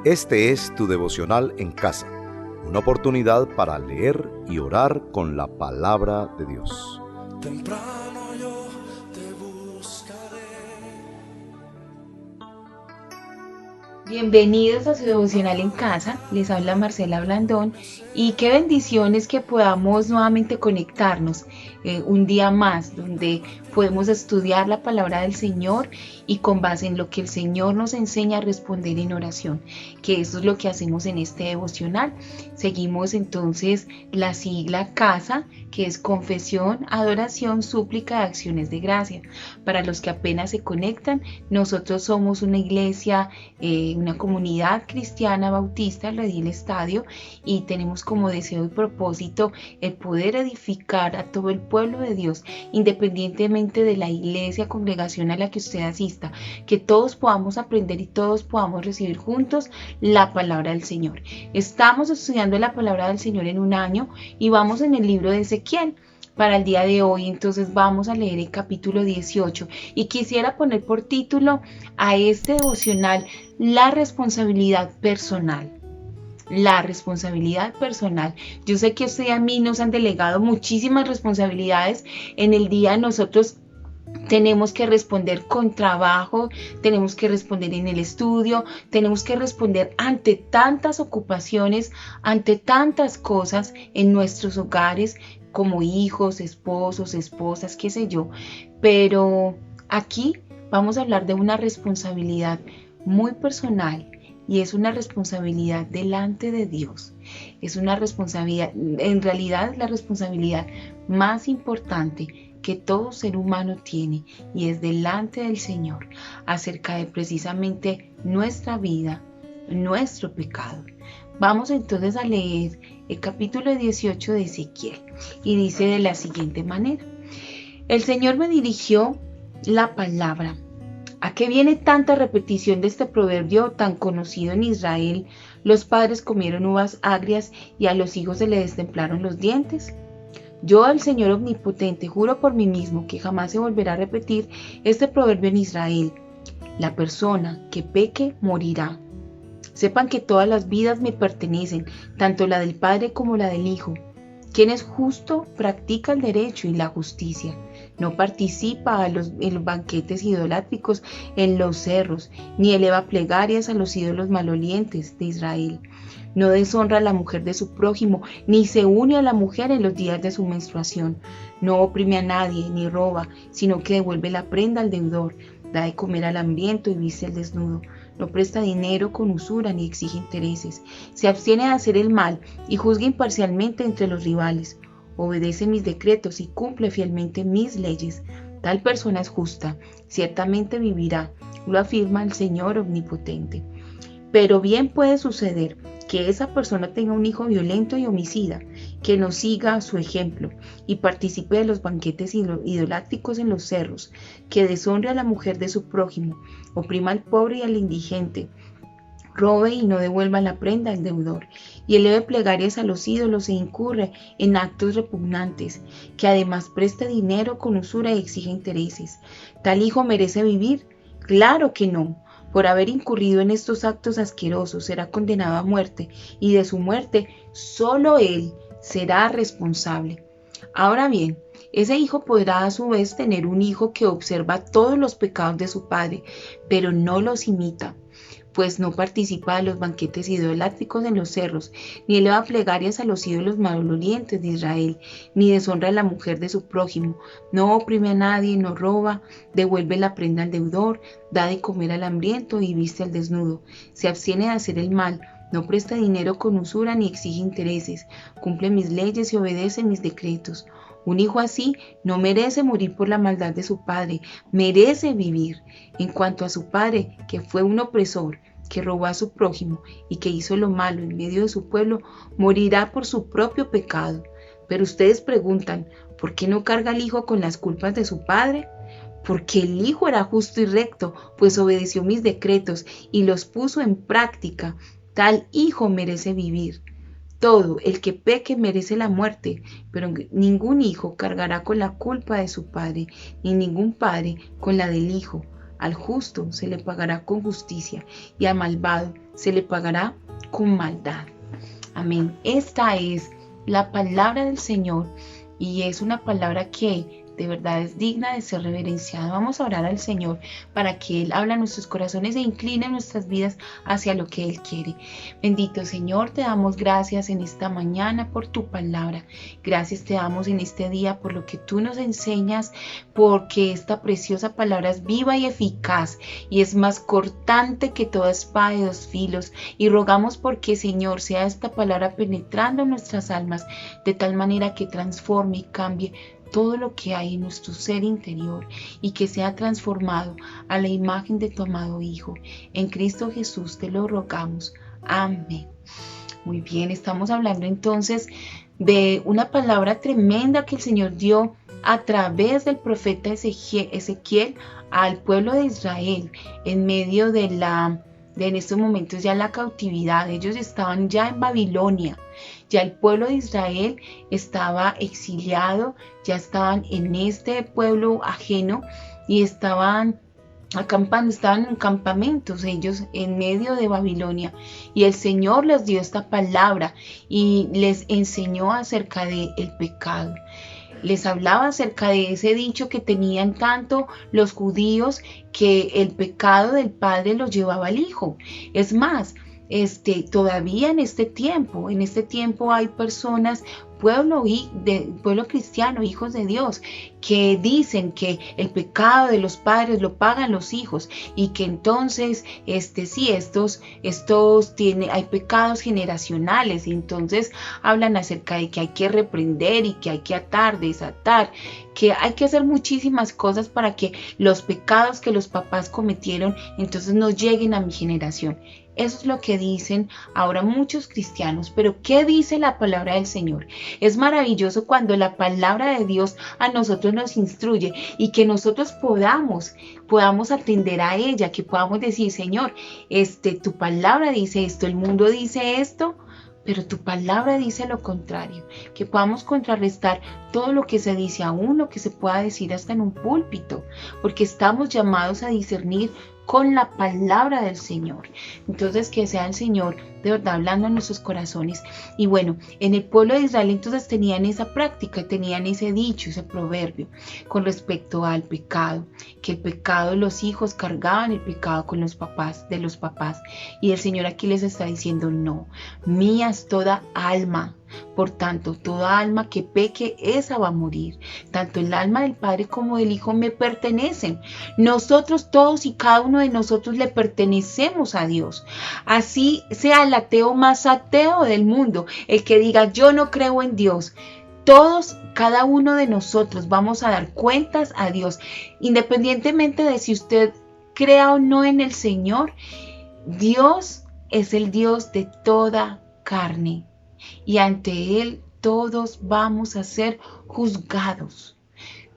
Este es tu devocional en casa, una oportunidad para leer y orar con la palabra de Dios. Temprano yo te buscaré. Bienvenidos a su devocional en casa, les habla Marcela Blandón y qué bendiciones que podamos nuevamente conectarnos un día más donde podemos estudiar la palabra del Señor y con base en lo que el Señor nos enseña a responder en oración, que eso es lo que hacemos en este devocional. Seguimos entonces la sigla CASA, que es confesión, adoración, súplica de acciones de gracia. Para los que apenas se conectan, nosotros somos una iglesia, una comunidad cristiana bautista, Redil Estadio, y tenemos como deseo y propósito el poder edificar a todo el pueblo de Dios, independientemente de la iglesia, congregación a la que usted asista, que todos podamos aprender y todos podamos recibir juntos la palabra del Señor. Estamos estudiando la palabra del Señor en un año y vamos en el libro de Ezequiel. Para el día de hoy, entonces vamos a leer el capítulo 18 y quisiera poner por título a este devocional la responsabilidad personal. La responsabilidad personal. Yo sé que usted y a mí nos han delegado muchísimas responsabilidades. En el día nosotros tenemos que responder con trabajo, tenemos que responder en el estudio, tenemos que responder ante tantas ocupaciones, ante tantas cosas en nuestros hogares, como hijos, esposos, esposas, qué sé yo. Pero aquí vamos a hablar de una responsabilidad muy personal y es una responsabilidad delante de Dios. Es una responsabilidad, en realidad la responsabilidad más importante que todo ser humano tiene y es delante del Señor acerca de precisamente nuestra vida, nuestro pecado. Vamos entonces a leer el capítulo 18 de Ezequiel y dice de la siguiente manera: el Señor me dirigió la palabra. ¿A qué viene tanta repetición de este proverbio tan conocido en Israel? Los padres comieron uvas agrias y a los hijos se les destemplaron los dientes. Yo, el Señor Omnipotente, juro por mí mismo que jamás se volverá a repetir este proverbio en Israel. La persona que peque morirá. Sepan que todas las vidas me pertenecen, tanto la del Padre como la del Hijo. Quien es justo practica el derecho y la justicia. No participa en los banquetes idolátricos en los cerros, ni eleva plegarias a los ídolos malolientes de Israel. No deshonra a la mujer de su prójimo, ni se une a la mujer en los días de su menstruación. No oprime a nadie, ni roba, sino que devuelve la prenda al deudor, da de comer al hambriento y viste al desnudo. No presta dinero con usura ni exige intereses. Se abstiene de hacer el mal y juzga imparcialmente entre los rivales. Obedece mis decretos y cumple fielmente mis leyes. Tal persona es justa, ciertamente vivirá, lo afirma el Señor Omnipotente. Pero bien puede suceder que esa persona tenga un hijo violento y homicida, que no siga su ejemplo y participe de los banquetes idolátricos en los cerros, que deshonre a la mujer de su prójimo, oprima al pobre y al indigente, robe y no devuelva la prenda al deudor, y eleve plegarias a los ídolos e incurre en actos repugnantes, que además preste dinero con usura y exige intereses. ¿Tal hijo merece vivir? Claro que no. Por haber incurrido en estos actos asquerosos será condenado a muerte, y de su muerte solo él será responsable. Ahora bien, ese hijo podrá a su vez tener un hijo que observa todos los pecados de su padre, pero no los imita, pues no participa de los banquetes idolátricos en los cerros, ni eleva plegarias a los ídolos malolientes de Israel, ni deshonra a la mujer de su prójimo, no oprime a nadie, no roba, devuelve la prenda al deudor, da de comer al hambriento y viste al desnudo, se abstiene de hacer el mal, no presta dinero con usura ni exige intereses, cumple mis leyes y obedece mis decretos. Un hijo así no merece morir por la maldad de su padre, merece vivir. En cuanto a su padre, que fue un opresor, que robó a su prójimo y que hizo lo malo en medio de su pueblo, morirá por su propio pecado. Pero ustedes preguntan, ¿por qué no carga el hijo con las culpas de su padre? Porque el hijo era justo y recto, pues obedeció mis decretos y los puso en práctica. Tal hijo merece vivir. Todo el que peque merece la muerte, pero ningún hijo cargará con la culpa de su padre, ni ningún padre con la del hijo. Al justo se le pagará con justicia, y al malvado se le pagará con maldad. Amén. Esta es la palabra del Señor y es una palabra que de verdad es digna de ser reverenciada. Vamos a orar al Señor para que Él hable a nuestros corazones e incline nuestras vidas hacia lo que Él quiere. Bendito Señor, te damos gracias en esta mañana por tu palabra. Gracias te damos en este día por lo que tú nos enseñas, porque esta preciosa palabra es viva y eficaz y es más cortante que toda espada de dos filos. Y rogamos porque, Señor, sea esta palabra penetrando en nuestras almas de tal manera que transforme y cambie todo lo que hay en nuestro ser interior y que sea transformado a la imagen de tu amado Hijo. En Cristo Jesús te lo rogamos. Amén. Muy bien, estamos hablando entonces de una palabra tremenda que el Señor dio a través del profeta Ezequiel al pueblo de Israel en medio de en estos momentos ya la cautividad. Ellos estaban ya en Babilonia. Ya el pueblo de Israel estaba exiliado, ya estaban en este pueblo ajeno y estaban acampando, estaban en campamentos ellos en medio de Babilonia. Y el Señor les dio esta palabra y les enseñó acerca del pecado. Les hablaba acerca de ese dicho que tenían tanto los judíos, que el pecado del padre los llevaba al hijo. Es más, todavía en este tiempo hay personas, pueblo cristiano, hijos de Dios, que dicen que el pecado de los padres lo pagan los hijos y que entonces hay pecados generacionales, y entonces hablan acerca de que hay que reprender y que hay que atar, desatar, que hay que hacer muchísimas cosas para que los pecados que los papás cometieron entonces no lleguen a mi generación. Eso es lo que dicen ahora muchos cristianos. Pero ¿qué dice la palabra del Señor? Es maravilloso cuando la palabra de Dios a nosotros nos instruye y que nosotros podamos atender a ella, que podamos decir: Señor, tu palabra dice esto, el mundo dice esto, pero tu palabra dice lo contrario. Que podamos contrarrestar todo lo que se dice, aún lo que se pueda decir hasta en un púlpito, porque estamos llamados a discernir con la palabra del Señor. Entonces, que sea el Señor de verdad hablando a nuestros corazones. Y bueno, en el pueblo de Israel entonces tenían esa práctica, tenían ese dicho, ese proverbio con respecto al pecado, que el pecado de los hijos cargaban el pecado con los papás, de los papás. Y el Señor aquí les está diciendo: no, mía es toda alma. Por tanto, toda alma que peque, esa va a morir. Tanto el alma del Padre como del Hijo me pertenecen. Nosotros todos y cada uno de nosotros le pertenecemos a Dios. Así sea el ateo más ateo del mundo, el que diga: yo no creo en Dios. Todos, cada uno de nosotros vamos a dar cuentas a Dios. Independientemente de si usted crea o no en el Señor, Dios es el Dios de toda carne. Y ante Él todos vamos a ser juzgados.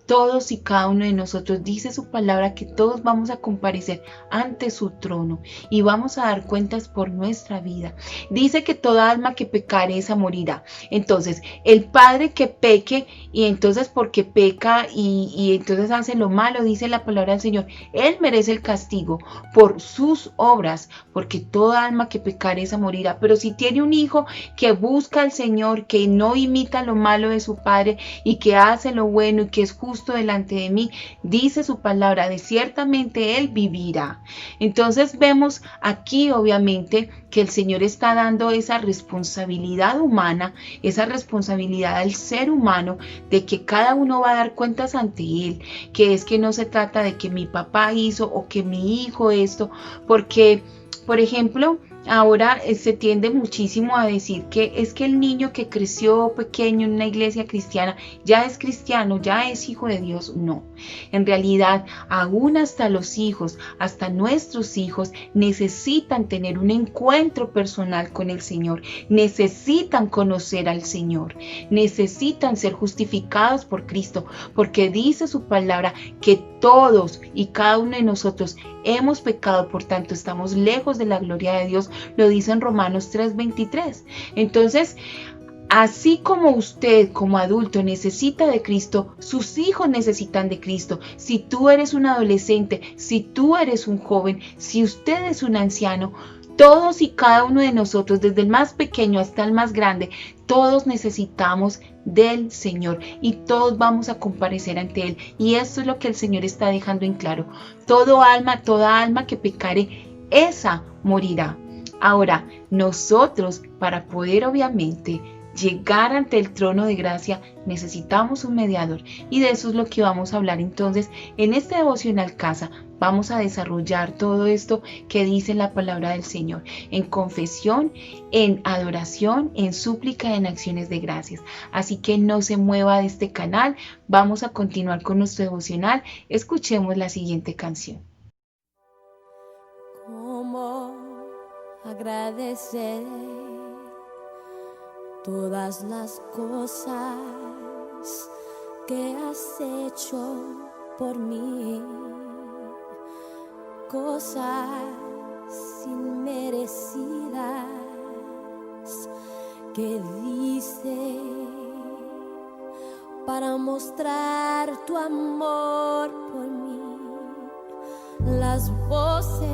Todos y cada uno de nosotros, dice su palabra, que todos vamos a comparecer ante su trono y vamos a dar cuentas por nuestra vida. Dice que toda alma que pecare, esa morirá. Entonces, el padre que peque, y entonces porque peca y entonces hace lo malo, dice la palabra del Señor, él merece el castigo por sus obras, porque toda alma que pecare, esa morirá. Pero si tiene un hijo que busca al Señor, que no imita lo malo de su padre y que hace lo bueno y que es justo delante de mí, dice su palabra, de ciertamente él vivirá. Entonces vemos aquí obviamente que el Señor está dando esa responsabilidad humana, esa responsabilidad al ser humano, de que cada uno va a dar cuentas ante él, que es que no se trata de que mi papá hizo o que mi hijo esto, porque, por ejemplo, ahora se tiende muchísimo a decir que es que el niño que creció pequeño en una iglesia cristiana ya es cristiano, ya es hijo de Dios. No, en realidad aún hasta los hijos, hasta nuestros hijos necesitan tener un encuentro personal con el Señor, necesitan conocer al Señor, necesitan ser justificados por Cristo, porque dice su palabra que todos y cada uno de nosotros hemos pecado, por tanto estamos lejos de la gloria de Dios. Lo dice en Romanos 3:23. Entonces, así como usted como adulto necesita de Cristo, sus hijos necesitan de Cristo. Si tú eres un adolescente, si tú eres un joven, si usted es un anciano, Todos y cada uno de nosotros, desde el más pequeño hasta el más grande, todos necesitamos del Señor y todos vamos a comparecer ante Él. Y esto es lo que el Señor está dejando en claro. Toda alma que pecare, esa morirá. Ahora, nosotros, para poder obviamente llegar ante el trono de gracia, necesitamos un mediador, y de eso es lo que vamos a hablar entonces en este devocional casa. Vamos a desarrollar todo esto que dice la palabra del Señor en confesión, en adoración, en súplica, en acciones de gracias. Así que no se mueva de este canal. Vamos a continuar con nuestro devocional. Escuchemos la siguiente canción. ¿Cómo agradecer todas las cosas que has hecho por mí? Cosas inmerecidas que dice para mostrar tu amor por mí. Las voces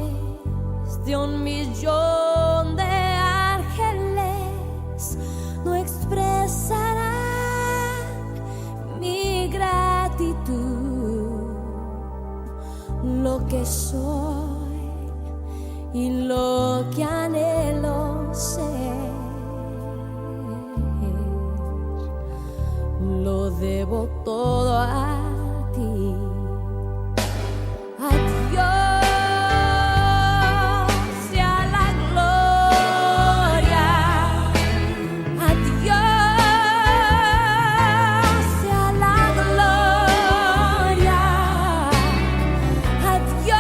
de 1,000,000 de ángeles no expresarán mi gratitud. Lo que soy y lo que anhelo ser, lo debo todo a ti. A Dios sea la gloria, a Dios sea la gloria, a Dios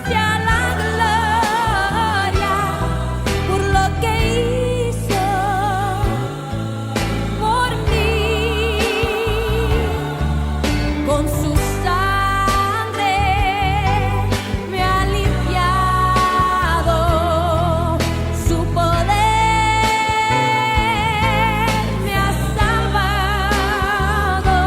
sea la gloria por lo que hizo por mí. Con su sangre me ha limpiado, su poder me ha salvado.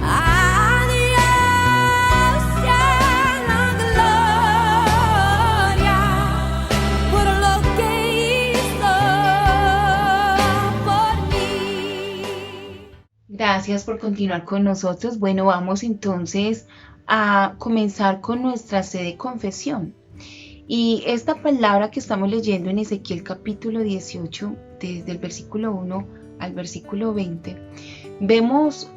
A Dios sea la gloria por lo que hizo por mí. Gracias por continuar con nosotros. Bueno, vamos entonces a comenzar con nuestra sede de confesión. Y esta palabra que estamos leyendo en Ezequiel capítulo 18, desde el versículo 1 al versículo 20, vemos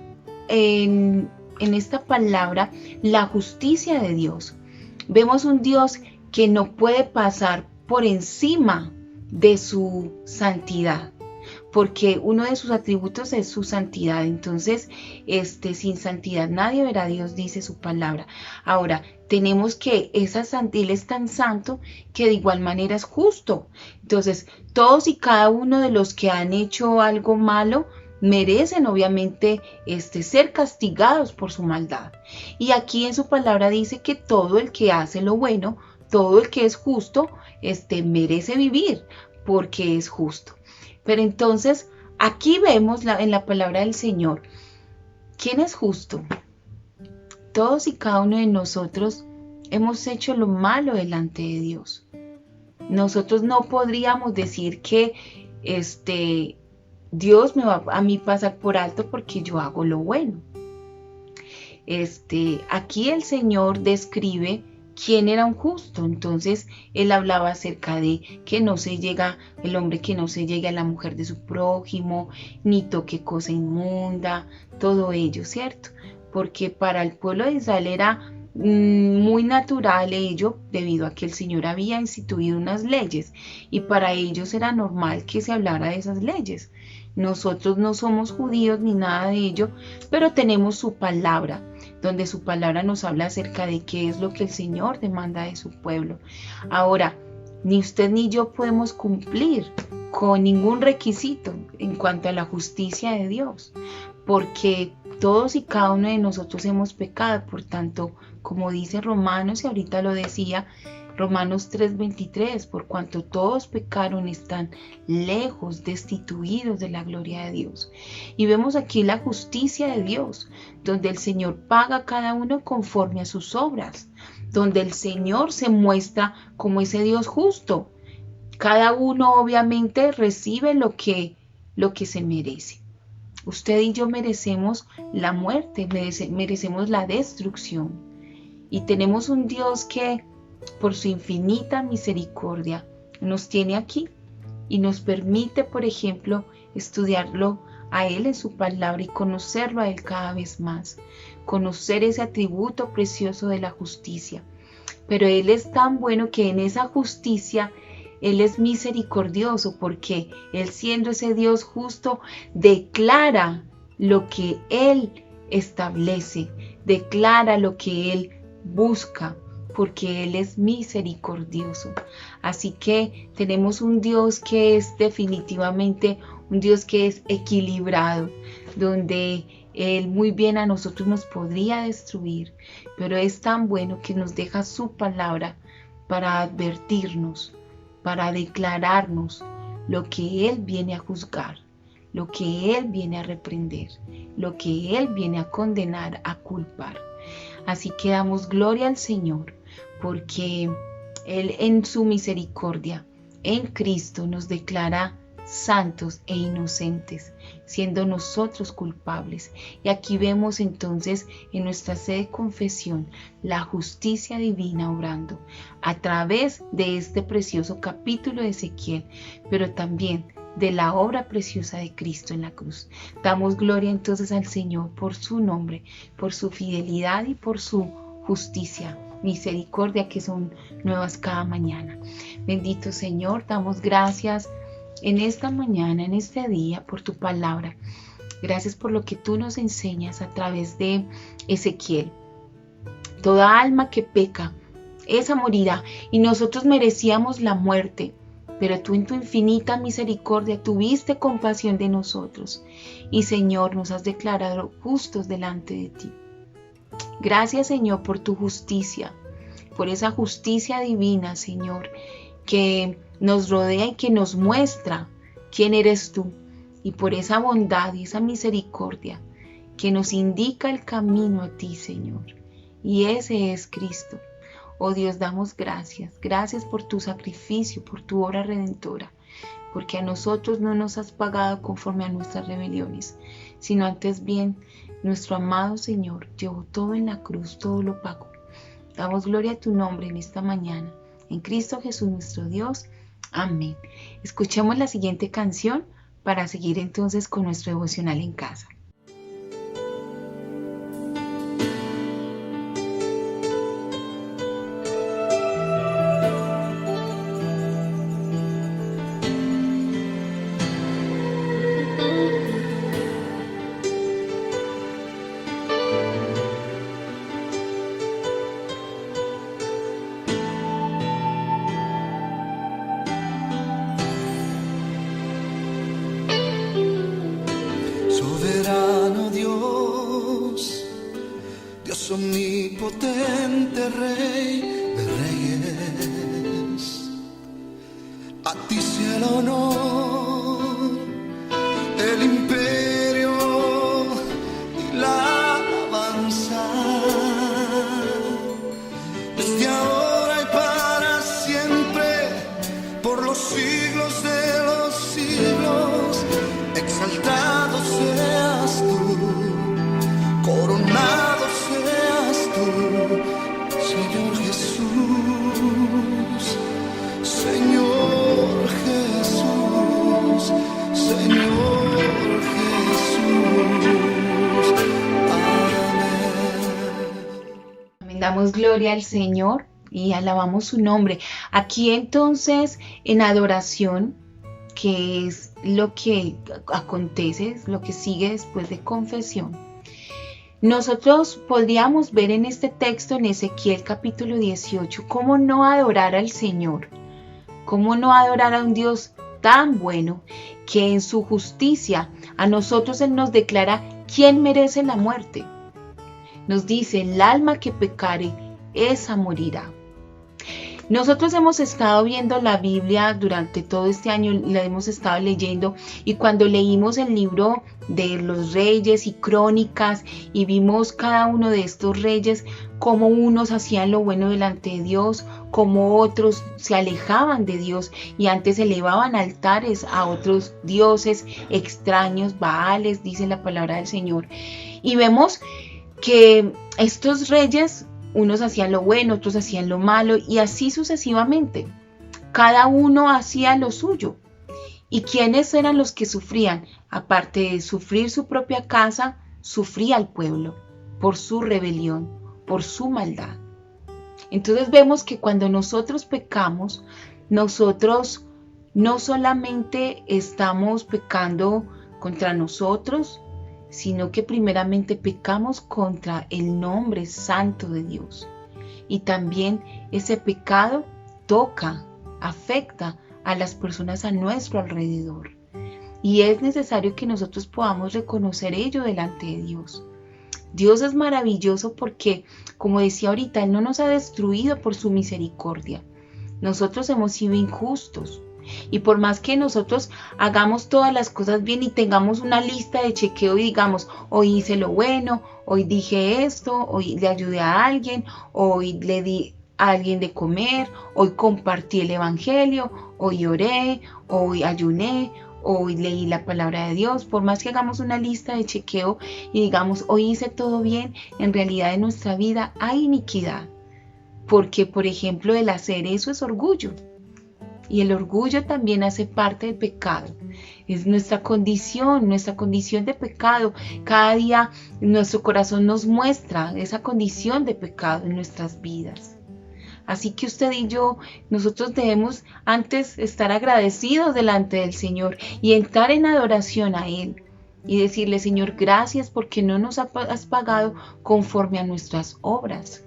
en esta palabra la justicia de Dios. Vemos un Dios que no puede pasar por encima de su santidad, porque uno de sus atributos es su santidad. Entonces, sin santidad nadie verá a Dios, dice su palabra. Ahora, tenemos que Él es tan santo que de igual manera es justo. Entonces, todos y cada uno de los que han hecho algo malo merecen obviamente ser castigados por su maldad. Y aquí en su palabra dice que todo el que hace lo bueno, todo el que es justo, merece vivir porque es justo. Pero entonces, aquí vemos en la palabra del Señor, ¿quién es justo? Todos y cada uno de nosotros hemos hecho lo malo delante de Dios. Nosotros no podríamos decir que Dios me va a mí pasar por alto porque yo hago lo bueno. Aquí el Señor describe quién era un justo. Entonces él hablaba acerca de que no se llega, el hombre que no se llegue a la mujer de su prójimo, ni toque cosa inmunda, todo ello, ¿cierto? Porque para el pueblo de Israel era muy natural ello, debido a que el Señor había instituido unas leyes, y para ellos era normal que se hablara de esas leyes. Nosotros no somos judíos ni nada de ello, pero tenemos su palabra, donde su palabra nos habla acerca de qué es lo que el Señor demanda de su pueblo. Ahora, ni usted ni yo podemos cumplir con ningún requisito en cuanto a la justicia de Dios, porque todos y cada uno de nosotros hemos pecado. Por tanto, como dice Romanos, y ahorita lo decía, Romanos 3:23, por cuanto todos pecaron, están lejos, destituidos de la gloria de Dios. Y vemos aquí la justicia de Dios, donde el Señor paga a cada uno conforme a sus obras, donde el Señor se muestra como ese Dios justo. Cada uno obviamente recibe lo que se merece. Usted y yo merecemos la muerte, merecemos la destrucción. Y tenemos un Dios que por su infinita misericordia nos tiene aquí y nos permite, por ejemplo, estudiarlo a Él en su palabra y conocerlo a Él cada vez más. Conocer ese atributo precioso de la justicia. Pero Él es tan bueno que en esa justicia Él es misericordioso, porque Él, siendo ese Dios justo, declara lo que Él establece, declara lo que Él busca, porque Él es misericordioso. Así que tenemos un Dios que es definitivamente un Dios que es equilibrado, donde Él muy bien a nosotros nos podría destruir, pero es tan bueno que nos deja su palabra para advertirnos, para declararnos lo que Él viene a juzgar, lo que Él viene a reprender, lo que Él viene a condenar, a culpar. Así que damos gloria al Señor, porque Él en su misericordia, en Cristo, nos declara santos e inocentes, siendo nosotros culpables. Y aquí vemos entonces en nuestra sede de confesión la justicia divina obrando a través de este precioso capítulo de Ezequiel, pero también de la obra preciosa de Cristo en la cruz. Damos gloria entonces al Señor por su nombre, por su fidelidad y por su justicia, misericordia que son nuevas cada mañana. Bendito Señor, damos gracias en esta mañana, en este día, por tu palabra. Gracias por lo que tú nos enseñas a través de Ezequiel. Toda alma que peca, esa morirá, y nosotros merecíamos la muerte, pero tú en tu infinita misericordia tuviste compasión de nosotros, y Señor, nos has declarado justos delante de ti. Gracias, Señor, por tu justicia, por esa justicia divina, Señor, que nos rodea y que nos muestra quién eres tú, y por esa bondad y esa misericordia que nos indica el camino a ti, Señor, y ese es Cristo. Oh Dios, damos gracias, gracias por tu sacrificio, por tu obra redentora, porque a nosotros no nos has pagado conforme a nuestras rebeliones, sino antes bien, nuestro amado Señor llevó todo en la cruz, todo lo pagó. Damos gloria a tu nombre en esta mañana, en Cristo Jesús nuestro Dios. Amén. Escuchemos la siguiente canción para seguir entonces con nuestro devocional en casa. Omnipotente Rey de Reyes, a ti sea el honor, el imperio y la alabanza, desde ahora y para siempre, por los siglos de los siglos. Exaltado seas tú, coronado Señor Jesús, Señor Jesús, Señor Jesús. Amén. Damos gloria al Señor y alabamos su nombre. Aquí entonces en adoración, que es lo que acontece, es lo que sigue después de confesión. Nosotros podríamos ver en este texto, en Ezequiel capítulo 18, cómo no adorar al Señor, cómo no adorar a un Dios tan bueno, que en su justicia a nosotros Él nos declara quién merece la muerte. Nos dice, el alma que pecare, esa morirá. Nosotros hemos estado viendo la Biblia durante todo este año, la hemos estado leyendo, y cuando leímos el libro de los reyes y crónicas, y vimos cada uno de estos reyes cómo unos hacían lo bueno delante de Dios, cómo otros se alejaban de Dios y antes elevaban altares a otros dioses extraños, Baales, dice la palabra del Señor. Y vemos que estos reyes, unos hacían lo bueno, otros hacían lo malo, y así sucesivamente. Cada uno hacía lo suyo. ¿Y quiénes eran los que sufrían? Aparte de sufrir su propia casa, sufría el pueblo por su rebelión, por su maldad. Entonces vemos que cuando nosotros pecamos, nosotros no solamente estamos pecando contra nosotros, sino que primeramente pecamos contra el nombre santo de Dios. Y también ese pecado toca, afecta a las personas a nuestro alrededor. Y es necesario que nosotros podamos reconocer ello delante de Dios. Dios es maravilloso porque, como decía ahorita, Él no nos ha destruido por su misericordia. Nosotros hemos sido injustos. Y por más que nosotros hagamos todas las cosas bien y tengamos una lista de chequeo y digamos, hoy hice lo bueno, hoy dije esto, hoy le ayudé a alguien, hoy le di a alguien de comer, hoy compartí el evangelio, hoy oré, hoy ayuné, hoy leí la palabra de Dios, por más que hagamos una lista de chequeo y digamos, hoy hice todo bien, en realidad en nuestra vida hay iniquidad. Porque, por ejemplo, el hacer eso es orgullo. Y el orgullo también hace parte del pecado. Es nuestra condición de pecado. Cada día nuestro corazón nos muestra esa condición de pecado en nuestras vidas. Así que usted y yo, nosotros debemos antes estar agradecidos delante del Señor y entrar en adoración a Él. Y decirle, Señor, gracias porque no nos has pagado conforme a nuestras obras.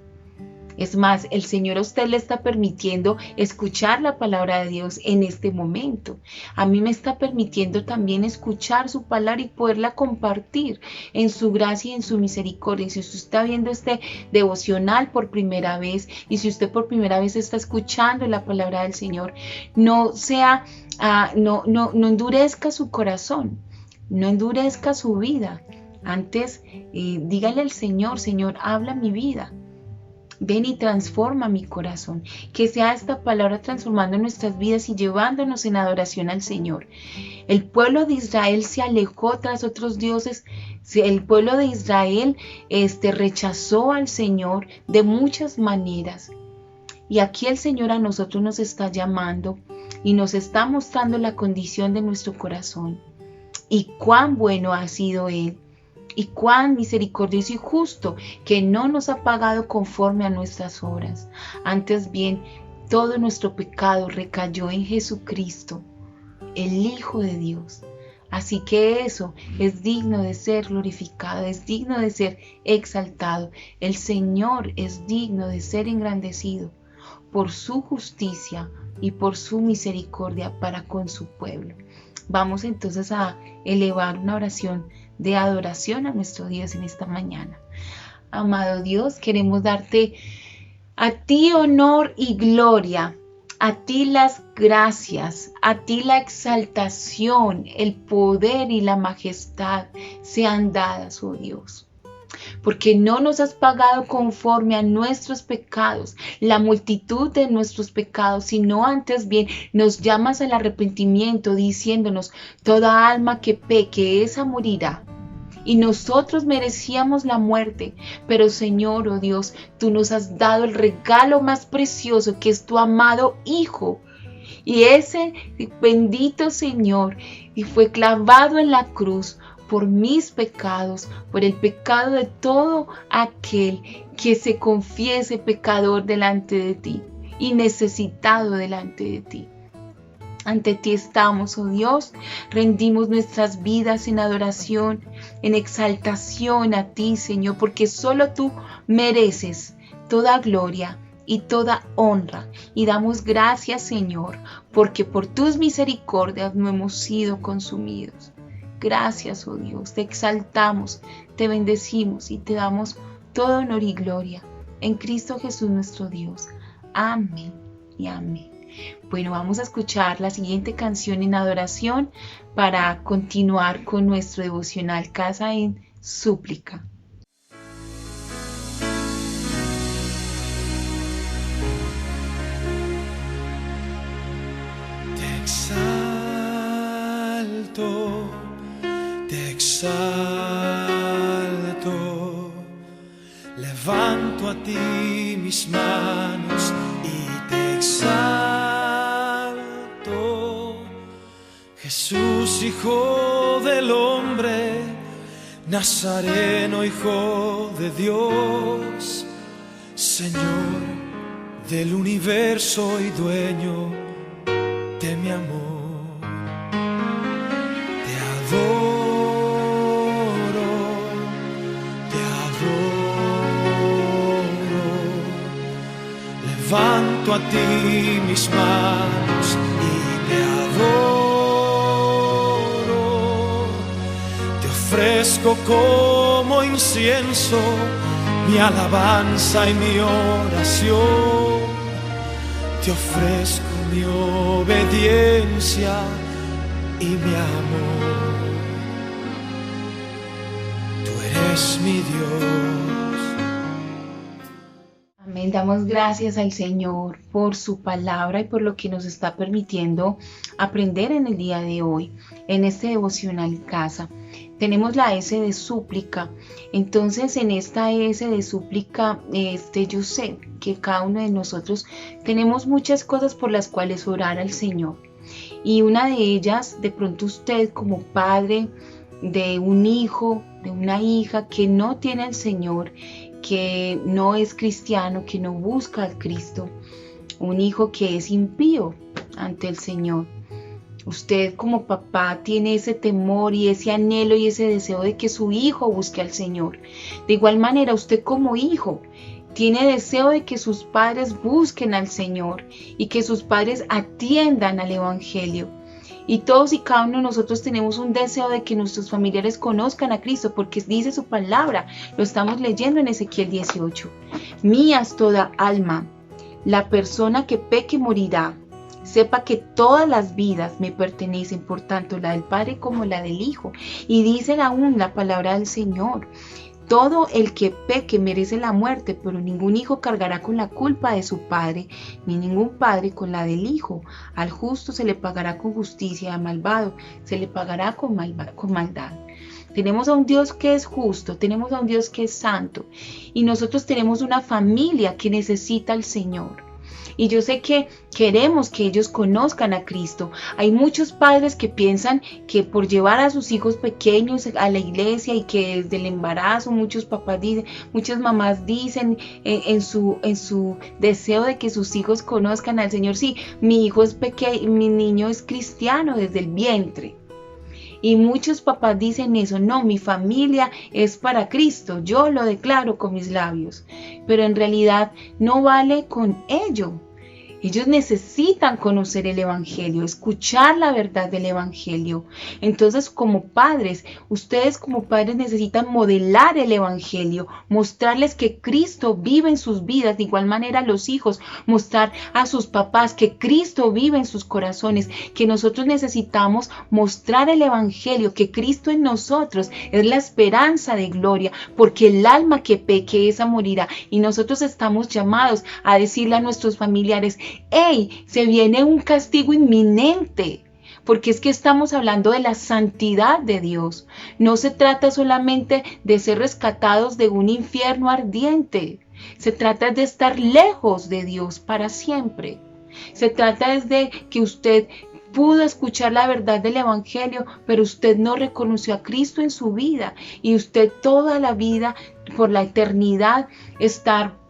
Es más, el Señor a usted le está permitiendo escuchar la palabra de Dios en este momento. A mí me está permitiendo también escuchar su palabra y poderla compartir en su gracia y en su misericordia. Si usted está viendo este devocional por primera vez y si usted por primera vez está escuchando la palabra del Señor, no endurezca su corazón, no endurezca su vida. Antes, dígale al Señor, Señor, habla mi vida. Ven y transforma mi corazón. Que sea esta palabra transformando nuestras vidas y llevándonos en adoración al Señor. El pueblo de Israel se alejó tras otros dioses. El pueblo de Israel rechazó al Señor de muchas maneras. Y aquí el Señor a nosotros nos está llamando y nos está mostrando la condición de nuestro corazón. Y cuán bueno ha sido Él. Y cuán misericordioso y justo, que no nos ha pagado conforme a nuestras obras. Antes bien, todo nuestro pecado recayó en Jesucristo, el Hijo de Dios. Así que eso es digno de ser glorificado, es digno de ser exaltado. El Señor es digno de ser engrandecido por su justicia y por su misericordia para con su pueblo. Vamos entonces a elevar una oración de adoración a nuestro Dios en esta mañana. Amado Dios, queremos darte a ti honor y gloria, a ti las gracias, a ti la exaltación, el poder y la majestad sean dadas, oh Dios. Porque no nos has pagado conforme a nuestros pecados, la multitud de nuestros pecados, sino antes bien nos llamas al arrepentimiento diciéndonos, toda alma que peque, esa morirá. Y nosotros merecíamos la muerte, pero Señor, oh Dios, tú nos has dado el regalo más precioso que es tu amado Hijo. Y ese bendito Señor y fue clavado en la cruz por mis pecados, por el pecado de todo aquel que se confiese pecador delante de ti y necesitado delante de ti. Ante ti estamos, oh Dios, rendimos nuestras vidas en adoración, en exaltación a ti, Señor, porque solo tú mereces toda gloria y toda honra. Y damos gracias, Señor, porque por tus misericordias no hemos sido consumidos. Gracias, oh Dios, te exaltamos, te bendecimos y te damos todo honor y gloria en Cristo Jesús nuestro Dios. Amén y amén. Bueno, vamos a escuchar la siguiente canción en adoración para continuar con nuestro devocional Casa en Súplica. Te exalto, levanto a ti mis manos y te exalto. Jesús, Hijo del Hombre, Nazareno, Hijo de Dios, Señor del universo y dueño de mi amor. Levanto a ti mis manos y te adoro. Te ofrezco como incienso mi alabanza y mi oración. Te ofrezco mi obediencia y mi amor. Tú eres mi Dios. Amén. Damos gracias al Señor por su palabra y por lo que nos está permitiendo aprender en el día de hoy, en este devocional casa. Tenemos la S de súplica. Entonces, en esta S de súplica, yo sé que cada uno de nosotros tenemos muchas cosas por las cuales orar al Señor. Y una de ellas, de pronto usted como padre de un hijo, de una hija que no tiene al Señor, que no es cristiano, que no busca al Cristo, un hijo que es impío ante el Señor. Usted como papá tiene ese temor y ese anhelo y ese deseo de que su hijo busque al Señor. De igual manera, usted como hijo tiene deseo de que sus padres busquen al Señor y que sus padres atiendan al Evangelio. Y todos y cada uno de nosotros tenemos un deseo de que nuestros familiares conozcan a Cristo, porque dice su palabra, lo estamos leyendo en Ezequiel 18. Mía es toda alma, la persona que peque morirá. Sepa que todas las vidas me pertenecen, por tanto la del Padre como la del Hijo. Y dice aún la palabra del Señor. Todo el que peque merece la muerte, pero ningún hijo cargará con la culpa de su padre, ni ningún padre con la del hijo. Al justo se le pagará con justicia, al malvado se le pagará con maldad. Tenemos a un Dios que es justo, tenemos a un Dios que es santo, y nosotros tenemos una familia que necesita al Señor. Y yo sé que queremos que ellos conozcan a Cristo. Hay muchos padres que piensan que por llevar a sus hijos pequeños a la iglesia y que desde el embarazo muchas mamás dicen en su deseo de que sus hijos conozcan al Señor. Sí, mi hijo es pequeño, mi niño es cristiano desde el vientre. Y muchos papás dicen eso, no, mi familia es para Cristo, yo lo declaro con mis labios, pero en realidad no vale con ello. Ellos necesitan conocer el Evangelio, escuchar la verdad del Evangelio. Entonces, como padres, ustedes como padres necesitan modelar el Evangelio, mostrarles que Cristo vive en sus vidas. De igual manera, los hijos, mostrar a sus papás que Cristo vive en sus corazones, que nosotros necesitamos mostrar el Evangelio, que Cristo en nosotros es la esperanza de gloria, porque el alma que peque, esa morirá. Y nosotros estamos llamados a decirle a nuestros familiares, ¡hey! Se viene un castigo inminente, porque es que estamos hablando de la santidad de Dios. No se trata solamente de ser rescatados de un infierno ardiente, se trata de estar lejos de Dios para siempre. Se trata de que usted pudo escuchar la verdad del Evangelio, pero usted no reconoció a Cristo en su vida, y usted toda la vida, por la eternidad, estar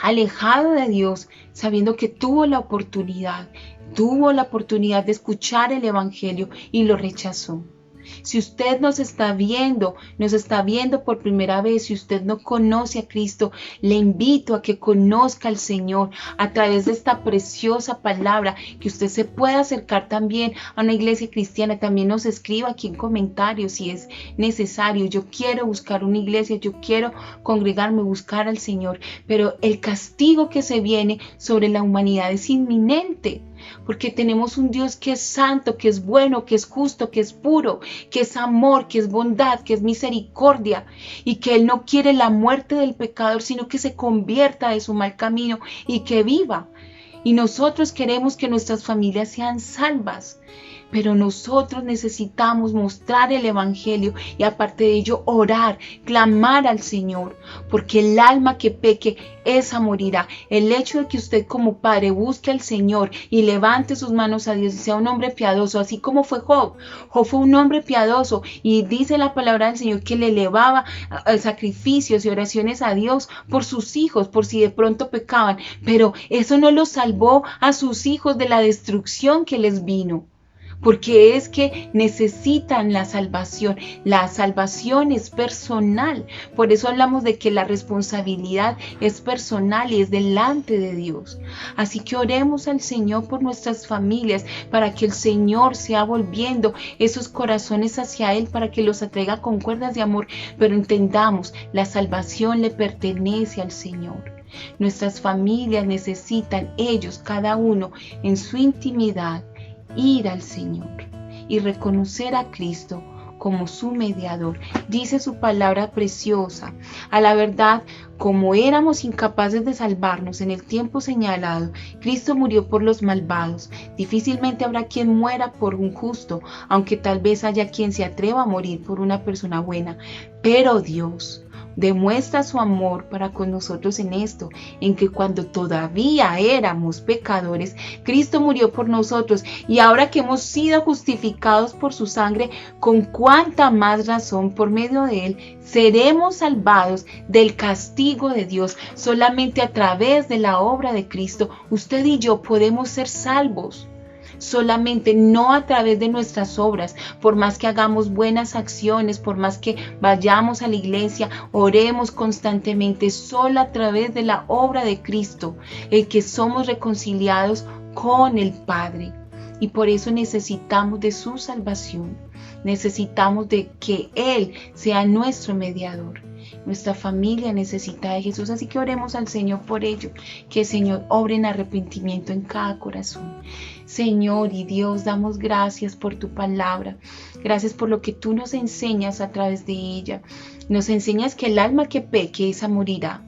alejado de Dios, sabiendo que tuvo la oportunidad de escuchar el Evangelio y lo rechazó. Si usted nos está viendo por primera vez, si usted no conoce a Cristo, le invito a que conozca al Señor a través de esta preciosa palabra, que usted se pueda acercar también a una iglesia cristiana. También nos escriba aquí en comentarios si es necesario. Yo quiero buscar una iglesia, yo quiero congregarme, buscar al Señor, pero el castigo que se viene sobre la humanidad es inminente. porque tenemos un Dios que es santo, que es bueno, que es justo, que es puro, que es amor, que es bondad, que es misericordia, y que Él no quiere la muerte del pecador, sino que se convierta de su mal camino y que viva. Y nosotros queremos que nuestras familias sean salvas, pero nosotros necesitamos mostrar el Evangelio y aparte de ello orar, clamar al Señor, porque el alma que peque, esa morirá. El hecho de que usted como padre busque al Señor y levante sus manos a Dios y sea un hombre piadoso, así como fue Job. Job fue un hombre piadoso y dice la palabra del Señor que le elevaba sacrificios y oraciones a Dios por sus hijos, por si de pronto pecaban, pero eso no los salvó a sus hijos de la destrucción que les vino. Porque es que necesitan la salvación. La salvación es personal. Por eso hablamos de que la responsabilidad es personal y es delante de Dios. Así que oremos al Señor por nuestras familias, para que el Señor sea volviendo esos corazones hacia Él, para que los atraiga con cuerdas de amor. Pero entendamos, la salvación le pertenece al Señor. Nuestras familias necesitan, ellos, cada uno, en su intimidad, ir al Señor y reconocer a Cristo como su mediador. Dice su palabra preciosa: a la verdad, como éramos incapaces de salvarnos en el tiempo señalado, Cristo murió por los malvados. Difícilmente habrá quien muera por un justo, aunque tal vez haya quien se atreva a morir por una persona buena. Pero Dios demuestra su amor para con nosotros en esto, en que cuando todavía éramos pecadores, Cristo murió por nosotros, y ahora que hemos sido justificados por su sangre, con cuánta más razón por medio de Él seremos salvados del castigo de Dios. Solamente a través de la obra de Cristo, usted y yo podemos ser salvos. Solamente, no a través de nuestras obras, por más que hagamos buenas acciones, por más que vayamos a la iglesia, oremos constantemente, solo a través de la obra de Cristo, el que somos reconciliados con el Padre. Y por eso necesitamos de su salvación, necesitamos de que Él sea nuestro mediador. Nuestra familia necesita de Jesús, así que oremos al Señor por ello, que el Señor obre en arrepentimiento en cada corazón. Señor y Dios, damos gracias por tu palabra, gracias por lo que tú nos enseñas a través de ella. Nos enseñas que el alma que peque, esa morirá,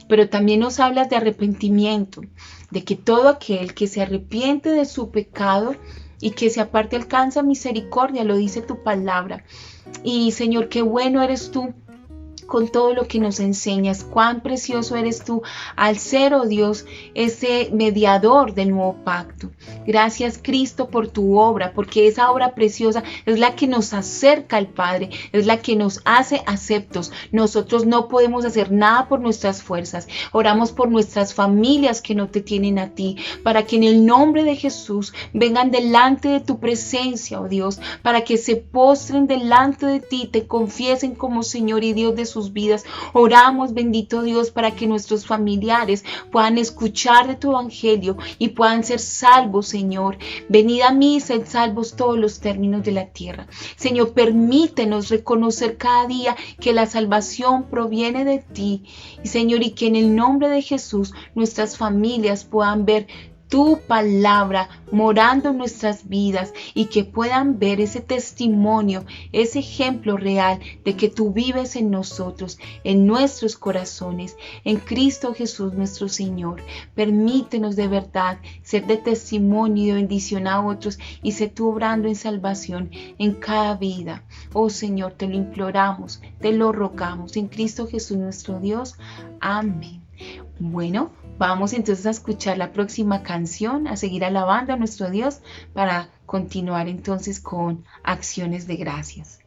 pero también nos hablas de arrepentimiento, de que todo aquel que se arrepiente de su pecado y que se aparte alcanza misericordia, lo dice tu palabra. Y Señor, qué bueno eres tú con todo lo que nos enseñas, cuán precioso eres tú al ser, oh Dios, ese mediador del nuevo pacto. Gracias, Cristo, por tu obra, porque esa obra preciosa es la que nos acerca al Padre, es la que nos hace aceptos. Nosotros no podemos hacer nada por nuestras fuerzas. Oramos por nuestras familias que no te tienen a ti, para que en el nombre de Jesús vengan delante de tu presencia, oh Dios, para que se postren delante de ti, te confiesen como Señor y Dios de sus vidas. Oramos, bendito Dios, para que nuestros familiares puedan escuchar de tu evangelio y puedan ser salvos, Señor. Venid a mí, sed salvos todos los términos de la tierra. Señor, permítenos reconocer cada día que la salvación proviene de ti, y Señor, y que en el nombre de Jesús nuestras familias puedan ver tu palabra morando en nuestras vidas, y que puedan ver ese testimonio, ese ejemplo real de que tú vives en nosotros, en nuestros corazones, en Cristo Jesús nuestro Señor. Permítenos de verdad ser de testimonio y de bendición a otros, y sé tú obrando en salvación en cada vida. Oh Señor, te lo imploramos, te lo rogamos en Cristo Jesús nuestro Dios. Amén. Bueno, vamos entonces a escuchar la próxima canción, a seguir alabando a nuestro Dios para continuar entonces con acciones de gracias.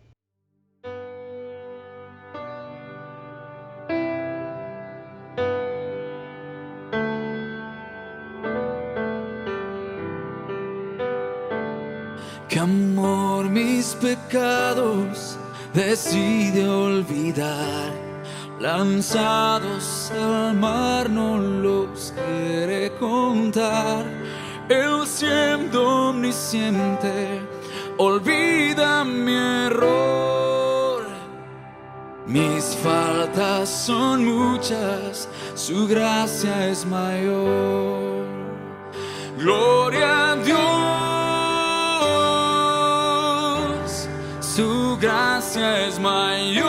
Que amor mis pecados decide olvidar. Lanzados al mar no los quiere contar. Él siendo omnisciente olvida mi error. Mis faltas son muchas, su gracia es mayor. Gloria a Dios, su gracia es mayor.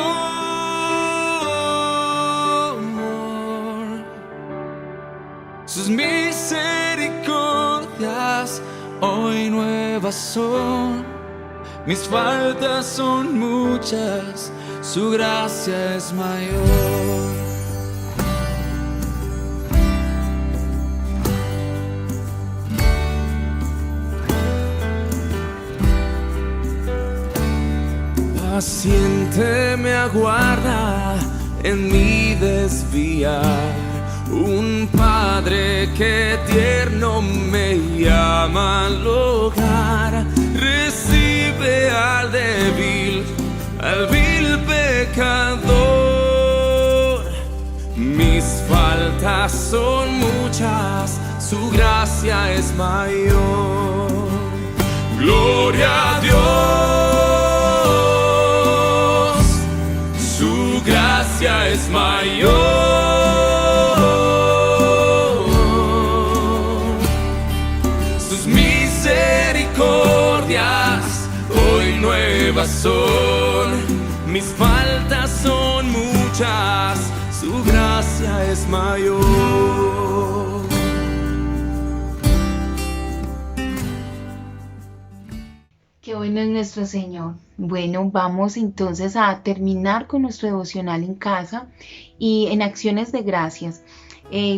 Sus misericordias hoy nuevas son. Mis faltas son muchas, su gracia es mayor. Paciente me aguarda en mi desviar, un padre que tierno me llama al hogar. Recibe al vil pecador. Mis faltas son muchas, su gracia es mayor. Gloria a Dios, su gracia es mayor. Hoy nuevas son, mis faltas son muchas, su gracia es mayor. Qué bueno es nuestro Señor. Bueno, vamos entonces a terminar con nuestro devocional en casa y en acciones de gracias.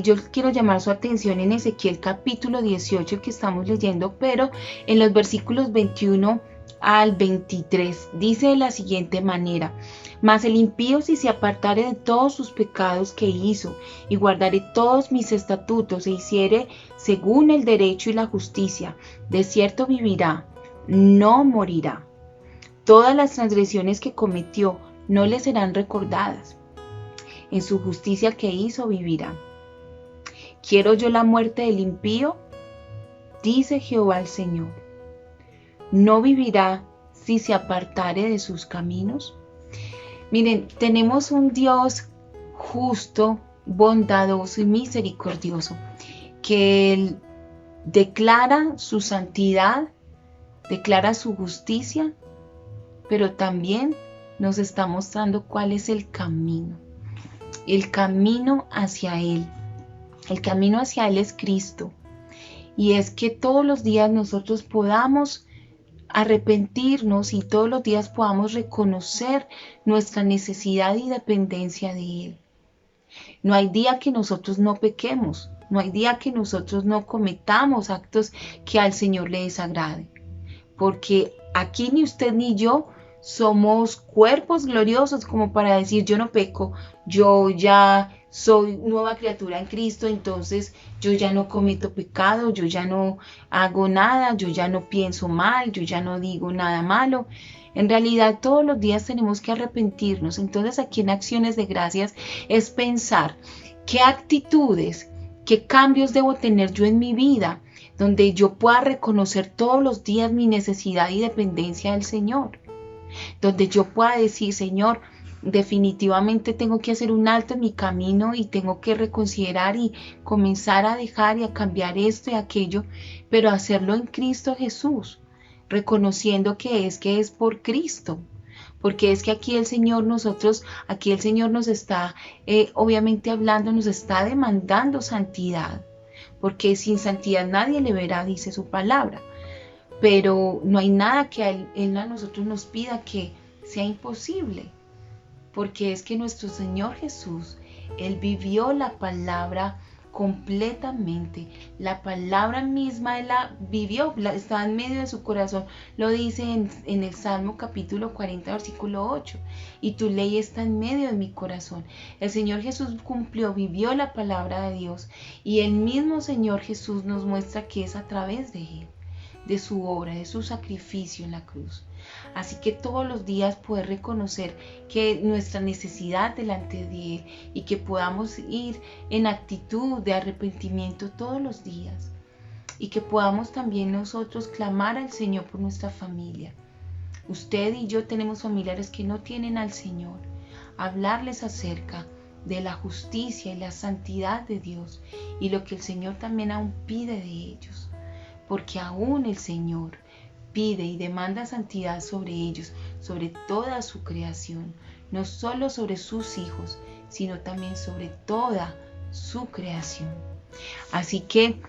Yo quiero llamar su atención en Ezequiel capítulo 18 que estamos leyendo, pero en los versículos 21 al 23 dice de la siguiente manera: Mas el impío, si se apartare de todos sus pecados que hizo, y guardare todos mis estatutos, e hiciere según el derecho y la justicia, de cierto vivirá, no morirá. Todas las transgresiones que cometió no le serán recordadas. En su justicia que hizo vivirá. ¿Quiero yo la muerte del impío? Dice Jehová el Señor. ¿No vivirá si se apartare de sus caminos? Miren, tenemos un Dios justo, bondadoso y misericordioso, que Él declara su santidad, declara su justicia, pero también nos está mostrando cuál es el camino hacia Él. El camino hacia Él es Cristo. Y es que todos los días nosotros podamos arrepentirnos y todos los días podamos reconocer nuestra necesidad y dependencia de Él. No hay día que nosotros no pequemos. No hay día que nosotros no cometamos actos que al Señor le desagraden. Porque aquí ni usted ni yo somos cuerpos gloriosos como para decir yo no peco, yo ya soy nueva criatura en Cristo, entonces yo ya no cometo pecado, yo ya no hago nada, yo ya no pienso mal, yo ya no digo nada malo. En realidad todos los días tenemos que arrepentirnos. Entonces aquí en Acciones de Gracias es pensar qué actitudes, qué cambios debo tener yo en mi vida, donde yo pueda reconocer todos los días mi necesidad y dependencia del Señor. Donde yo pueda decir, Señor, definitivamente tengo que hacer un alto en mi camino y tengo que reconsiderar y comenzar a dejar y a cambiar esto y aquello, pero hacerlo en Cristo Jesús, reconociendo que es por Cristo. Porque es que aquí el Señor nos está obviamente hablando, nos está demandando santidad. Porque sin santidad nadie le verá, dice su palabra. Pero no hay nada que Él a nosotros nos pida que sea imposible. Porque es que nuestro Señor Jesús, Él vivió la palabra completamente. La palabra misma Él la vivió, estaba en medio de su corazón. Lo dice en el Salmo capítulo 40, versículo 8. Y tu ley está en medio de mi corazón. El Señor Jesús cumplió, vivió la palabra de Dios. Y el mismo Señor Jesús nos muestra que es a través de Él, de su obra, de su sacrificio en la cruz. Así que todos los días poder reconocer que nuestra necesidad delante de Él y que podamos ir en actitud de arrepentimiento todos los días y que podamos también nosotros clamar al Señor por nuestra familia. Usted y yo tenemos familiares que no tienen al Señor. Hablarles acerca de la justicia y la santidad de Dios y lo que el Señor también aún pide de ellos. porque aún el Señor pide y demanda santidad sobre ellos, sobre toda su creación, no solo sobre sus hijos, sino también sobre toda su creación. Así que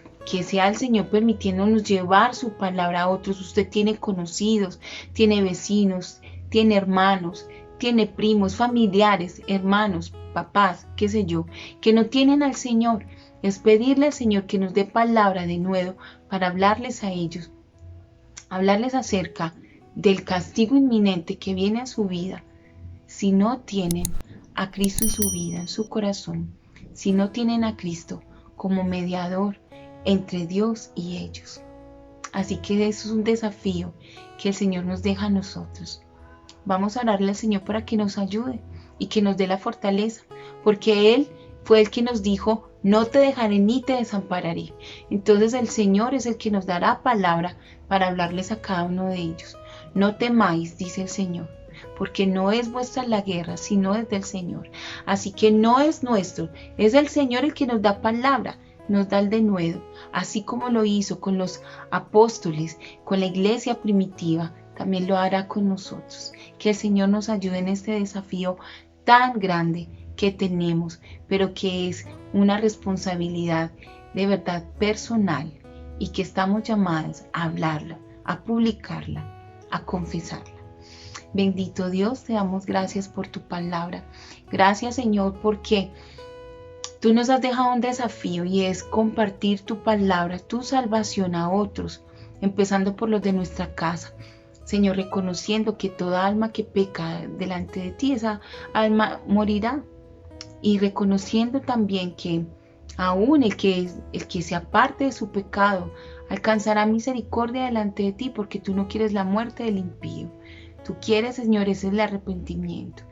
sea el Señor permitiéndonos llevar su palabra a otros. Usted tiene conocidos, tiene vecinos, tiene hermanos, tiene primos, familiares, hermanos, papás, qué sé yo, que no tienen al Señor. Es pedirle al Señor que nos dé palabra de nuevo para hablarles a ellos, hablarles acerca del castigo inminente que viene a su vida si no tienen a Cristo en su vida, en su corazón, si no tienen a Cristo como mediador entre Dios y ellos. Así que eso es un desafío que el Señor nos deja a nosotros. Vamos a orarle al Señor para que nos ayude y que nos dé la fortaleza, porque Él fue el que nos dijo: no te dejaré ni te desampararé. Entonces el Señor es el que nos dará palabra para hablarles a cada uno de ellos. No temáis, dice el Señor, porque no es vuestra la guerra, sino es del Señor. Así que no es nuestro, es el Señor el que nos da palabra, nos da el denuedo, así como lo hizo con los apóstoles, con la iglesia primitiva, también lo hará con nosotros. Que el Señor nos ayude en este desafío tan grande que tenemos, pero que es una responsabilidad de verdad personal y que estamos llamados a hablarla, a publicarla, a confesarla. Bendito Dios, te damos gracias por tu palabra. Gracias, Señor, porque tú nos has dejado un desafío y es compartir tu palabra, tu salvación a otros, empezando por los de nuestra casa. Señor, reconociendo que toda alma que peca delante de ti, esa alma morirá. Y reconociendo también que aún el que se aparte de su pecado alcanzará misericordia delante de ti, porque tú no quieres la muerte del impío. Tú quieres, Señor, ese es el arrepentimiento.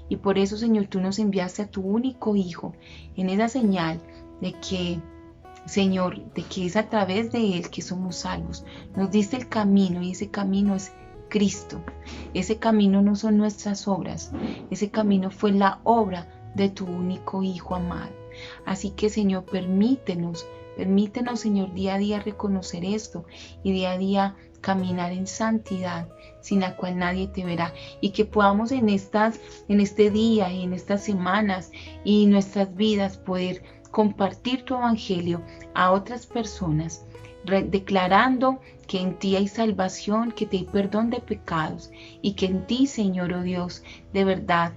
Y por eso, Señor, tú nos enviaste a tu único Hijo en esa señal de que, Señor, de que es a través de Él que somos salvos. Nos diste el camino y ese camino es Cristo. Ese camino no son nuestras obras. Ese camino fue la obra de tu único Hijo amado. Así que, Señor, permítenos, Señor, día a día reconocer esto y día a día caminar en santidad, sin la cual nadie te verá, y que podamos en este día y en estas semanas y nuestras vidas poder compartir tu evangelio a otras personas, declarando que en ti hay salvación, que te hay perdón de pecados y que en ti, Señor, oh Dios, de verdad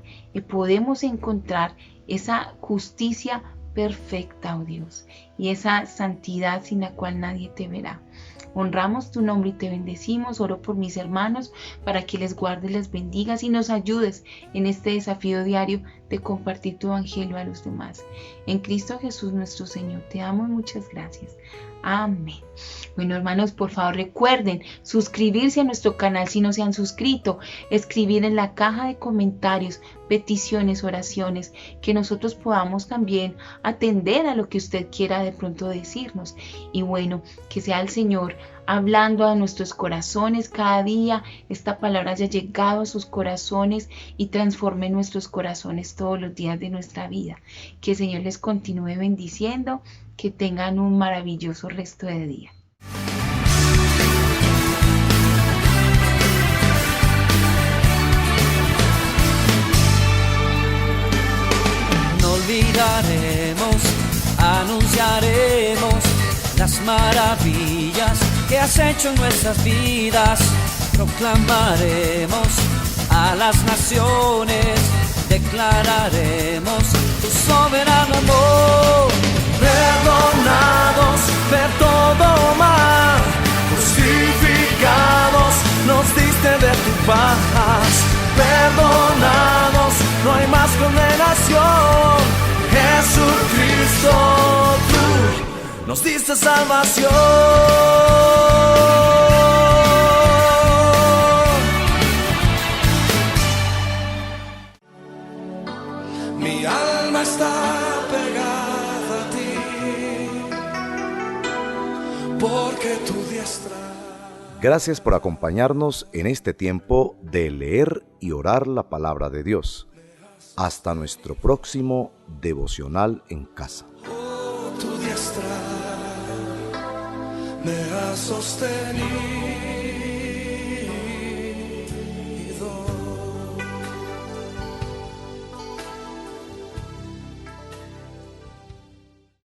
podemos encontrar esa justicia perfecta, oh Dios, y esa santidad sin la cual nadie te verá. Honramos tu nombre y te bendecimos. Oro por mis hermanos para que les guardes, les bendigas y nos ayudes en este desafío diario de compartir tu evangelio a los demás. En Cristo Jesús nuestro Señor, te damos muchas gracias. Amén. Bueno, hermanos, por favor recuerden suscribirse a nuestro canal si no se han suscrito, escribir en la caja de comentarios peticiones, oraciones, que nosotros podamos también atender a lo que usted quiera de pronto decirnos. Y bueno, que sea el Señor hablando a nuestros corazones cada día, esta palabra haya llegado a sus corazones y transforme nuestros corazones todos los días de nuestra vida. Que el Señor les continúe bendiciendo, que tengan un maravilloso resto de día. No olvidaremos, anunciaremos las maravillas que has hecho en nuestras vidas. Proclamaremos a las naciones, declararemos tu soberano amor. Perdonados de todo mal, justificados, nos diste de tu paz. Perdonados, no hay más condenación. Jesucristo, tú nos diste salvación. Mi alma está pegada a ti, porque tu diestra. Gracias por acompañarnos en este tiempo de leer y orar la palabra de Dios. Hasta nuestro próximo devocional en casa. Tu diestra me ha sostenido.